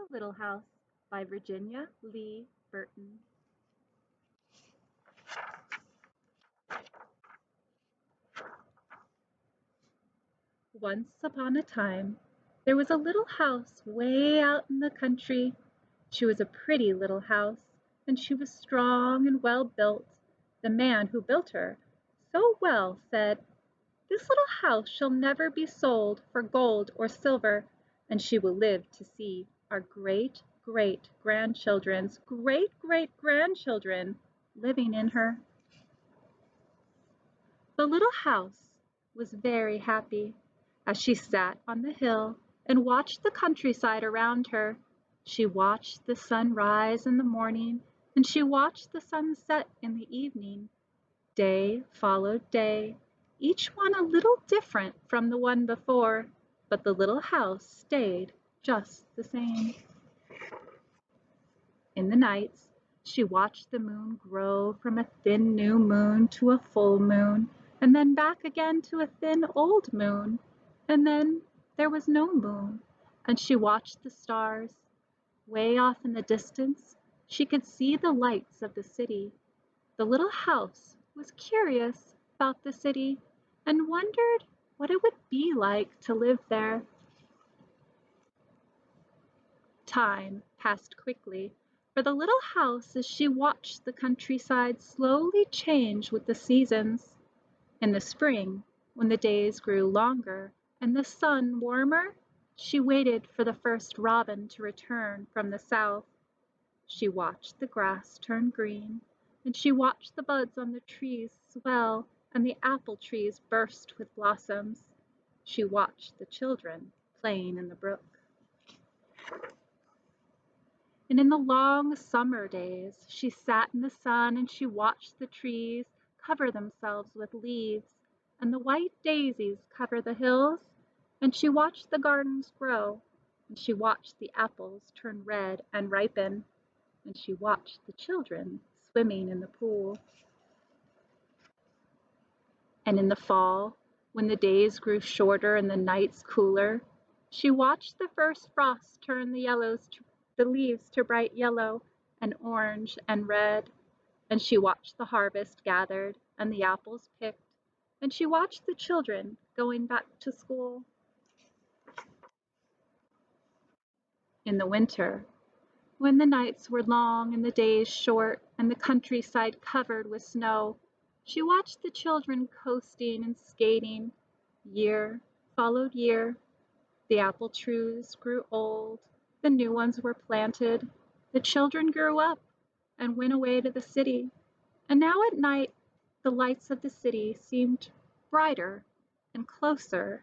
The Little House by Virginia Lee Burton. Once upon a time, there was a little house way out in the country. She was a pretty little house, and she was strong and well built. The man who built her so well said, "This little house shall never be sold for gold or silver, and she will live to see our great great grandchildren's great great grandchildren living in her." The little house was very happy. As she sat on the hill and watched the countryside around her, she watched the sun rise in the morning, and she watched the sun set in the evening. Day followed day, each one a little different from the one before, but the little house stayed just the same. In the nights, she watched the moon grow from a thin new moon to a full moon, and then back again to a thin old moon, and then there was no moon, and she watched the stars. Way off in the distance, she could see the lights of the city. The little house was curious about the city and wondered what it would be like to live there. Time passed quickly for the little house as she watched the countryside slowly change with the seasons. In the spring, when the days grew longer and the sun warmer, she waited for the first robin to return from the south. She watched the grass turn green, and she watched the buds on the trees swell and the apple trees burst with blossoms. She watched the children playing in the brook. And in the long summer days, she sat in the sun and she watched the trees cover themselves with leaves, and the white daisies cover the hills, and she watched the gardens grow, and she watched the apples turn red and ripen, and she watched the children swimming in the pool. And in the fall, when the days grew shorter and the nights cooler, she watched the first frost turn the leaves to bright yellow and orange and red, and she watched the harvest gathered and the apples picked, and she watched the children going back to school. In the winter, when the nights were long and the days short and the countryside covered with snow, she watched the children coasting and skating. Year followed year. The apple trees grew old, the new ones were planted, the children grew up and went away to the city, and now at night the lights of the city seemed brighter and closer.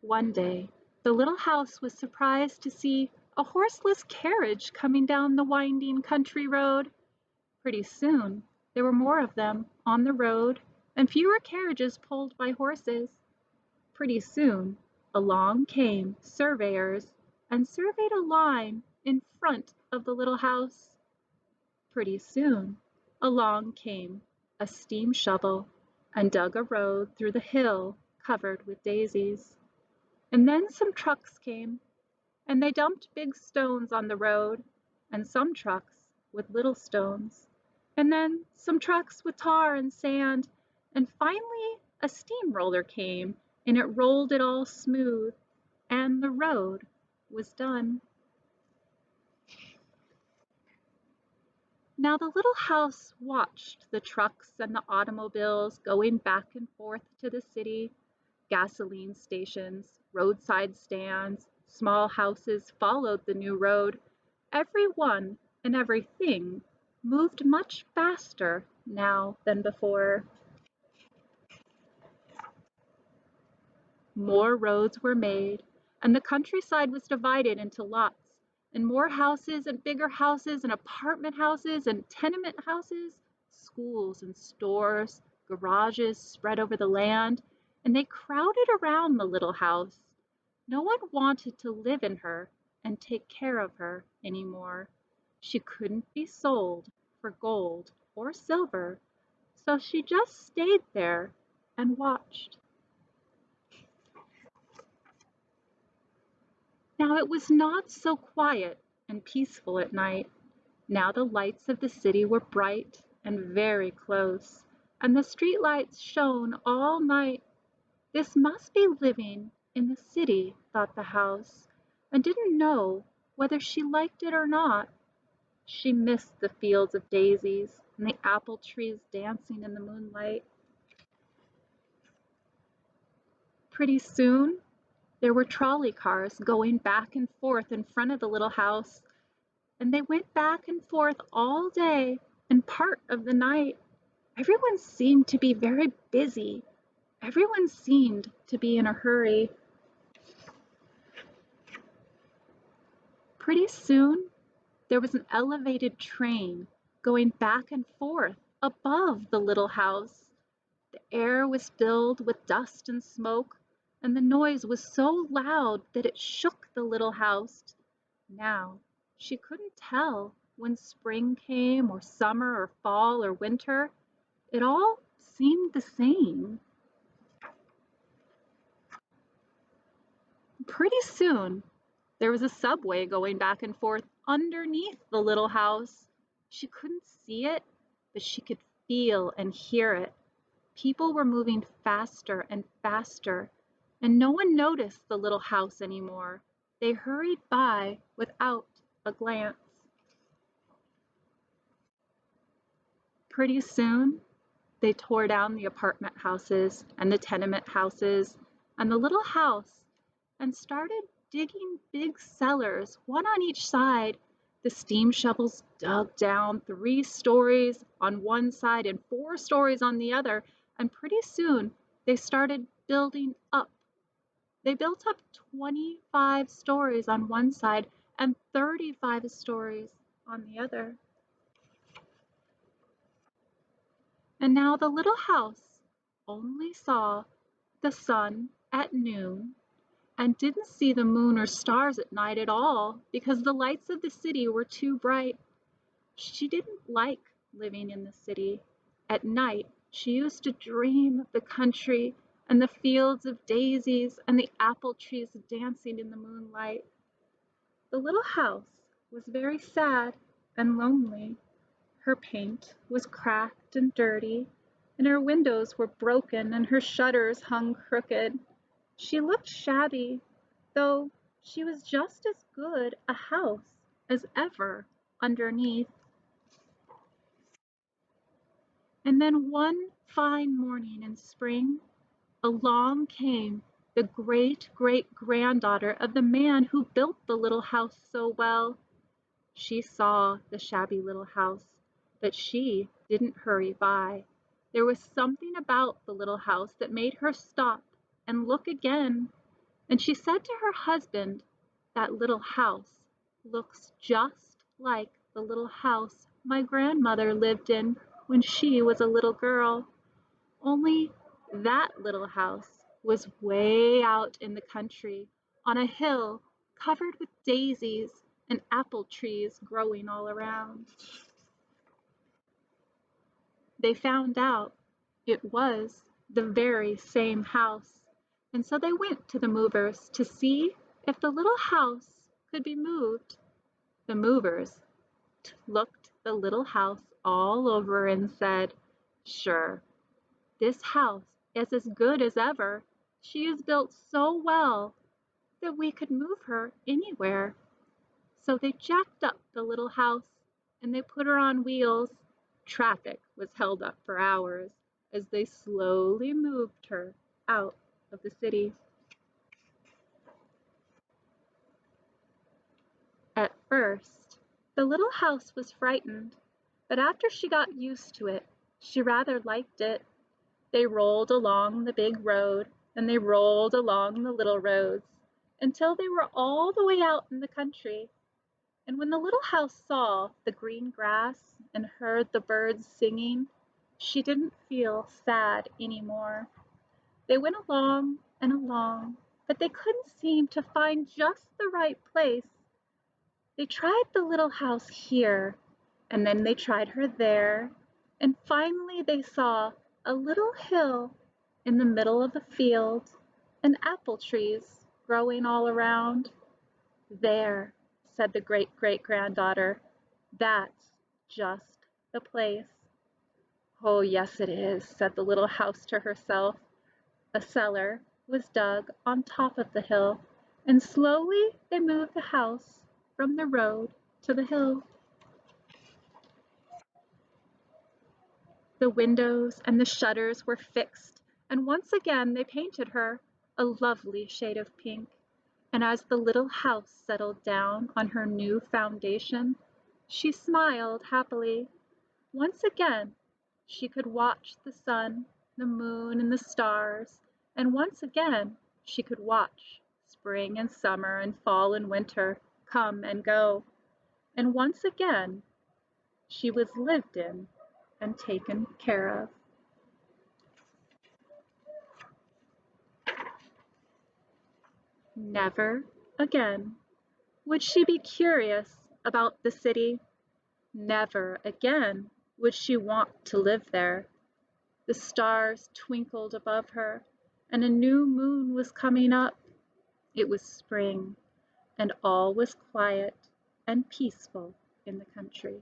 One day, the little house was surprised to see a horseless carriage coming down the winding country road. Pretty soon, there were more of them on the road, and fewer carriages pulled by horses. Pretty soon, along came surveyors and surveyed a line in front of the little house. Pretty soon, along came a steam shovel and dug a road through the hill covered with daisies. And then some trucks came, and they dumped big stones on the road, and some trucks with little stones, and then some trucks with tar and sand, and finally a steamroller came, and it rolled it all smooth, and the road was done. Now the little house watched the trucks and the automobiles going back and forth to the city. Gasoline stations, roadside stands, small houses followed the new road. Every one and everything moved much faster now than before. More roads were made, and the countryside was divided into lots, and more houses and bigger houses and apartment houses and tenement houses, schools and stores, garages spread over the land, and they crowded around the little house. No one wanted to live in her and take care of her anymore. She couldn't be sold for gold or silver, so she just stayed there and watched. Now it was not so quiet and peaceful at night. Now the lights of the city were bright and very close, and the street lights shone all night. This must be living in the city, thought the house, and didn't know whether she liked it or not. She missed the fields of daisies and the apple trees dancing in the moonlight. Pretty soon there were trolley cars going back and forth in front of the little house, and they went back and forth all day and part of the night. Everyone seemed to be very busy. Everyone seemed to be in a hurry. Pretty soon there was an elevated train going back and forth above the little house. The air was filled with dust and smoke, and the noise was so loud that it shook the little house. Now she couldn't tell when spring came, or summer, or fall, or winter. It all seemed the same. Pretty soon there was a subway going back and forth underneath the little house. She couldn't see it, but she could feel and hear it. People were moving faster and faster, and no one noticed the little house anymore. They hurried by without a glance. Pretty soon, they tore down the apartment houses and the tenement houses and the little house and started digging big cellars, one on each side. The steam shovels dug down 3 stories on one side and 4 stories on the other, and pretty soon they started building up. They built up 25 stories on one side and 35 stories on the other. And now the little house only saw the sun at noon and didn't see the moon or stars at night at all because the lights of the city were too bright. She didn't like living in the city. At night, she used to dream of the country and the fields of daisies and the apple trees dancing in the moonlight. The little house was very sad and lonely. Her paint was cracked and dirty, and her windows were broken and her shutters hung crooked. She looked shabby, though she was just as good a house as ever underneath. And then one fine morning in spring, along came the great-great-granddaughter of the man who built the little house so well. She saw the shabby little house, but she didn't hurry by. There was something about the little house that made her stop and look again, and she said to her husband, "That little house looks just like the little house my grandmother lived in when she was a little girl. Only that little house was way out in the country, on a hill covered with daisies and apple trees growing all around." They found out it was the very same house, and so they went to the movers to see if the little house could be moved. The movers looked the little house all over and said, "Sure, this house is as good as ever. She is built so well that we could move her anywhere." So they jacked up the little house and they put her on wheels. Traffic was held up for hours as they slowly moved her out of the city. At first, the little house was frightened, but after she got used to it, she rather liked it. They rolled along the big road, and they rolled along the little roads, until they were all the way out in the country. And when the little house saw the green grass and heard the birds singing, she didn't feel sad any more. They went along and along, but they couldn't seem to find just the right place. They tried the little house here, and then they tried her there, and finally they saw a little hill in the middle of a field and apple trees growing all around. "There," said the great-great-granddaughter, "that's just the place." "Oh, yes, it is," said the little house to herself. A cellar was dug on top of the hill, and slowly they moved the house from the road to the hill. The windows and the shutters were fixed, and once again they painted her a lovely shade of pink, and as the little house settled down on her new foundation, she smiled happily. Once again she could watch the sun, the moon, and the stars, and once again she could watch spring and summer and fall and winter come and go, and once again she was lived in and taken care of. Never again would she be curious about the city. Never again would she want to live there. The stars twinkled above her, and a new moon was coming up. It was spring, and all was quiet and peaceful in the country.